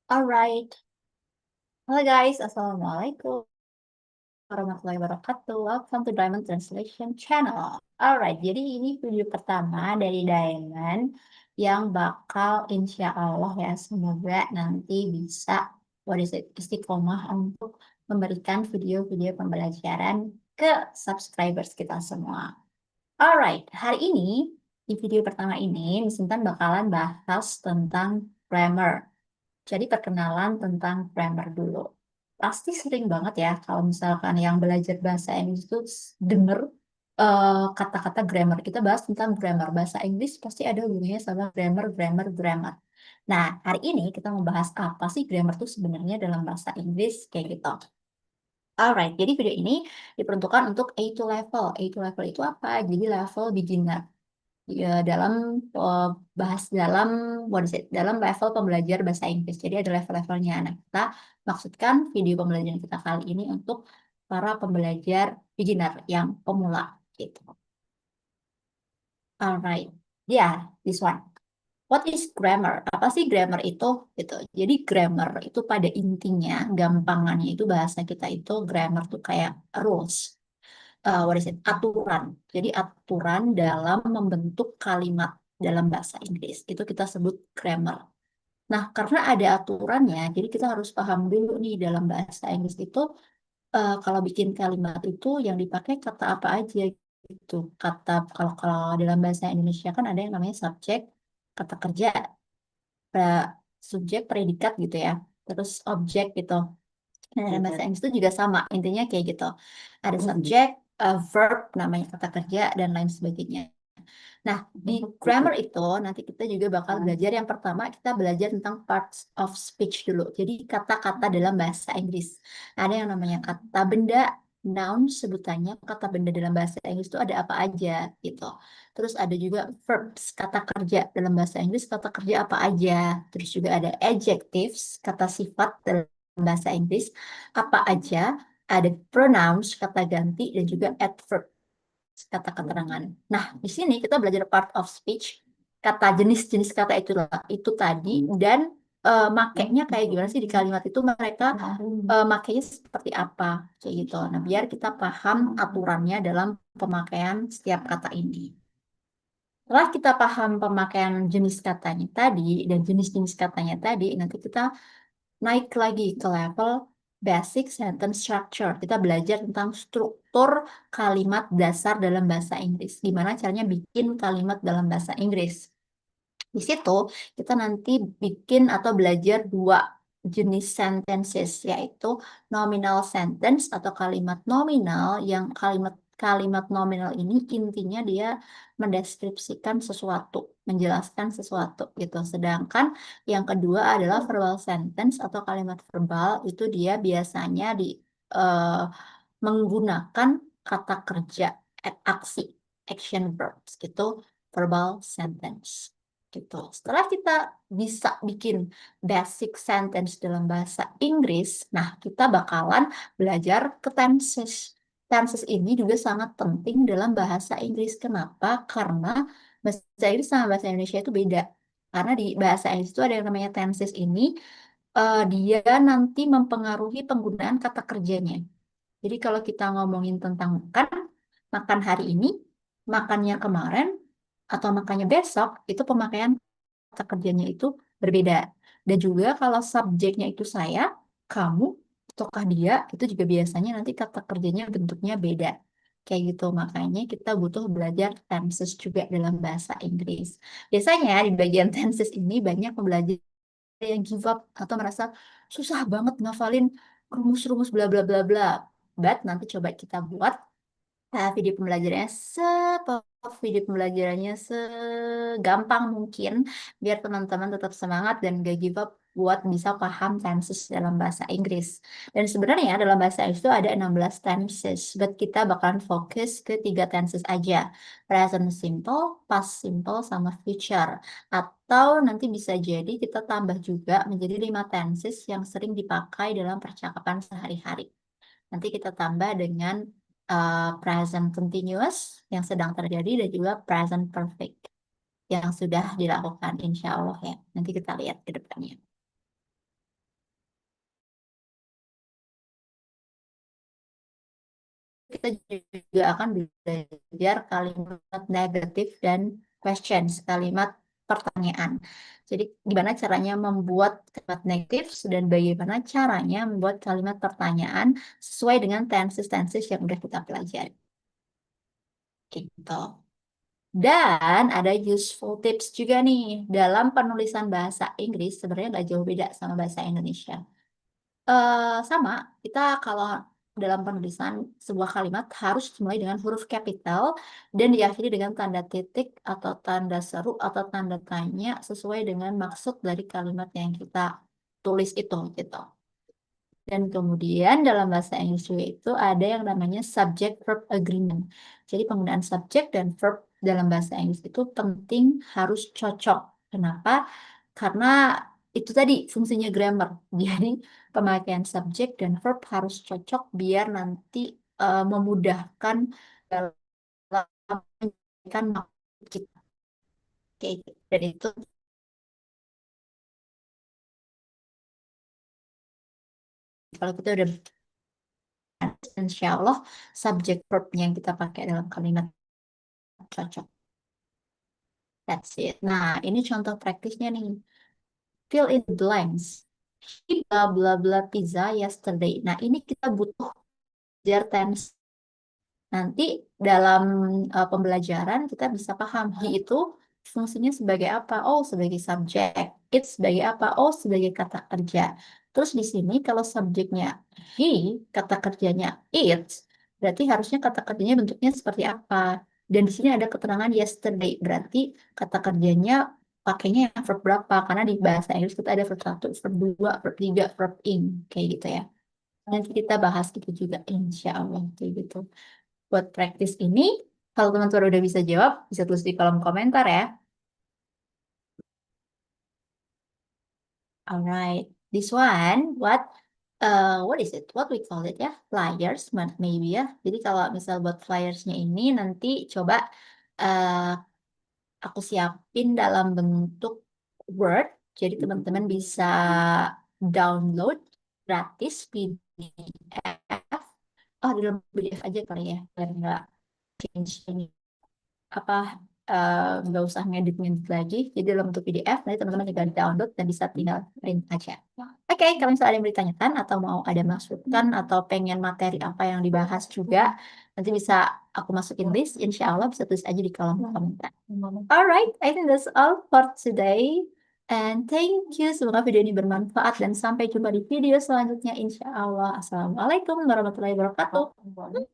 Alright, halo guys, assalamualaikum warahmatullahi wabarakatuh. Welcome to Diamond Translation Channel. Alright, jadi ini video pertama dari Diamond yang bakal insya Allah ya semoga nanti bisa istiqomah untuk memberikan video-video pembelajaran ke subscribers kita semua. Alright, hari ini di video pertama ini Miss Intan bakalan bahas tentang grammar. Jadi perkenalan tentang grammar dulu. Pasti sering banget ya kalau misalkan yang belajar bahasa Inggris itu denger kata-kata grammar. Kita bahas tentang grammar. Bahasa Inggris pasti ada hubungannya sama grammar, grammar, grammar. Nah, hari ini kita mau bahas apa sih grammar itu sebenarnya dalam bahasa Inggris kayak gitu. Alright, jadi video ini diperuntukkan untuk A2 level. A2 level itu apa? Jadi level beginner ya dalam eh, dalam dalam level pembelajar bahasa Inggris. Jadi ada level-levelnya. Nah, kita maksudkan video pembelajaran kita kali ini untuk para pembelajar beginner yang pemula gitu. Alright. Yeah, this one. What is grammar? Apa sih grammar itu? Gitu. Jadi grammar itu pada intinya, gampangannya itu bahasa kita itu grammar tuh kayak rules. What is it? Aturan. Jadi aturan dalam membentuk kalimat dalam bahasa Inggris. Itu kita sebut grammar. Nah, karena ada aturannya, jadi kita harus paham dulu nih dalam bahasa Inggris itu kalau bikin kalimat itu yang dipakai kata apa aja gitu. Kata kalau kalau dalam bahasa Indonesia kan ada yang namanya subjek, kata kerja, subjek, predikat gitu ya. Terus objek gitu. Nah, dalam bahasa Inggris itu juga sama, intinya kayak gitu. Ada subjek, verb, namanya kata kerja, dan lain sebagainya. Nah, di grammar itu nanti kita juga bakal belajar yang pertama kita belajar tentang parts of speech dulu. Jadi kata-kata dalam bahasa Inggris. Ada yang namanya kata benda, noun sebutannya, kata benda dalam bahasa Inggris itu ada apa aja gitu. Terus ada juga verbs, kata kerja dalam bahasa Inggris, kata kerja apa aja. Terus juga ada adjectives, kata sifat dalam bahasa Inggris apa aja. Ada pronouns, kata ganti, dan juga adverb kata keterangan. Nah, di sini kita belajar part of speech, kata jenis-jenis kata itu tadi dan makainya kayak gimana sih di kalimat itu mereka makainya seperti apa kayak gitu. Nah, biar kita paham aturannya dalam pemakaian setiap kata ini. Setelah kita paham pemakaian jenis katanya tadi dan jenis-jenis katanya tadi, nanti kita naik lagi ke level basic sentence structure. Kita belajar tentang struktur kalimat dasar dalam bahasa Inggris. Gimana caranya bikin kalimat dalam bahasa Inggris. Di situ kita nanti bikin atau belajar dua jenis sentences, yaitu nominal sentence atau kalimat nominal yang kalimat nominal ini intinya dia mendeskripsikan sesuatu, menjelaskan sesuatu gitu. Sedangkan yang kedua adalah verbal sentence atau kalimat verbal itu dia biasanya eh, menggunakan kata kerja, aksi, action verbs gitu, verbal sentence gitu. Setelah kita bisa bikin basic sentence dalam bahasa Inggris, nah kita bakalan belajar ke tenses. Tenses ini juga sangat penting dalam bahasa Inggris. Kenapa? Karena bahasa Inggris sama bahasa Indonesia itu beda. Karena di bahasa Inggris itu ada yang namanya tenses ini, dia nanti mempengaruhi penggunaan kata kerjanya. Jadi kalau kita ngomongin tentang makan, makan hari ini, makannya kemarin, atau makannya besok, itu pemakaian kata kerjanya itu berbeda. Dan juga kalau subjeknya itu saya, kamu, ataukah dia, itu juga biasanya nanti kata kerjanya bentuknya beda. Kayak gitu, makanya kita butuh belajar tenses juga dalam bahasa Inggris. Biasanya di bagian tenses ini banyak pembelajar yang give up atau merasa susah banget ngafalin rumus-rumus bla bla bla bla. But nanti coba kita buat video pembelajarannya video pembelajarannya segampang mungkin biar teman-teman tetap semangat dan gak give up buat bisa paham tenses dalam bahasa Inggris. Dan sebenarnya dalam bahasa Inggris itu ada 16 tenses, but kita bakalan fokus ke 3 tenses aja. Present simple, past simple, sama future. Atau nanti bisa jadi kita tambah juga menjadi 5 tenses yang sering dipakai dalam percakapan sehari-hari. Nanti kita tambah dengan present continuous yang sedang terjadi dan juga present perfect yang sudah dilakukan insya Allah ya. Nanti kita lihat ke depannya. kita juga akan belajar kalimat negatif dan questions, kalimat pertanyaan. Jadi gimana caranya membuat kalimat negatif dan bagaimana caranya membuat kalimat pertanyaan sesuai dengan tenses-tenses yang udah kita pelajari. Gitu. Dan ada useful tips juga nih dalam penulisan bahasa Inggris sebenarnya nggak jauh beda sama bahasa Indonesia. Sama, kita kalau dalam penulisan sebuah kalimat harus dimulai dengan huruf kapital dan diakhiri dengan tanda titik atau tanda seru atau tanda tanya sesuai dengan maksud dari kalimat yang kita tulis itu gitu. Dan kemudian dalam bahasa Inggris juga itu ada yang namanya subject verb agreement. Jadi penggunaan subjek dan verb dalam bahasa Inggris itu penting harus cocok. Kenapa? Karena itu tadi fungsinya grammar. Jadi pemakaian subjek dan verb harus cocok biar nanti memudahkan dalam menyampaikan maksud kita. Kayak gitu. Dan itu kalau kita udah insya Allah subjek verbnya yang kita pakai dalam kalimat cocok. That's it. Nah, ini contoh praktisnya nih. Fill in the blanks. He blah blah blah pizza yesterday. Nah, ini kita butuh belajar tense. Nanti dalam pembelajaran kita bisa paham he itu fungsinya sebagai apa? Oh, sebagai subjek. It sebagai apa? Oh, sebagai kata kerja. Terus di sini kalau subjeknya he, kata kerjanya it, berarti harusnya kata kerjanya bentuknya seperti apa? Dan di sini ada keterangan yesterday, berarti kata kerjanya pakainya yang verb berapa? Karena di bahasa Inggris kita ada verb 1, verb 2, verb 3, verb in, kayak gitu ya. Nanti kita bahas gitu juga, insya Allah, kayak gitu. Buat praktis ini, kalau teman-teman udah bisa jawab, bisa tulis di kolom komentar ya. Alright, this one, what is it? What we call it ya? Flyers, maybe ya. Jadi kalau misal buat flyersnya ini nanti coba uh, aku siapin dalam bentuk Word. Jadi teman-teman bisa download gratis PDF. Oh, di dalam PDF aja kali ya, biar nggak change ini apa nggak usah ngedit-ngedit lagi. Jadi dalam bentuk PDF, nanti teman-teman tinggal download dan bisa tinggal print aja. Oke, kalau misalnya ada yang ditanyakan atau mau ada masukan atau pengen materi apa yang dibahas juga, nanti bisa aku masukin list. Insya Allah bisa tulis aja di kolom komentar. Alright, I think that's all for today. And thank you. Semoga video ini bermanfaat dan sampai jumpa di video selanjutnya. Insya Allah. Assalamualaikum warahmatullahi wabarakatuh.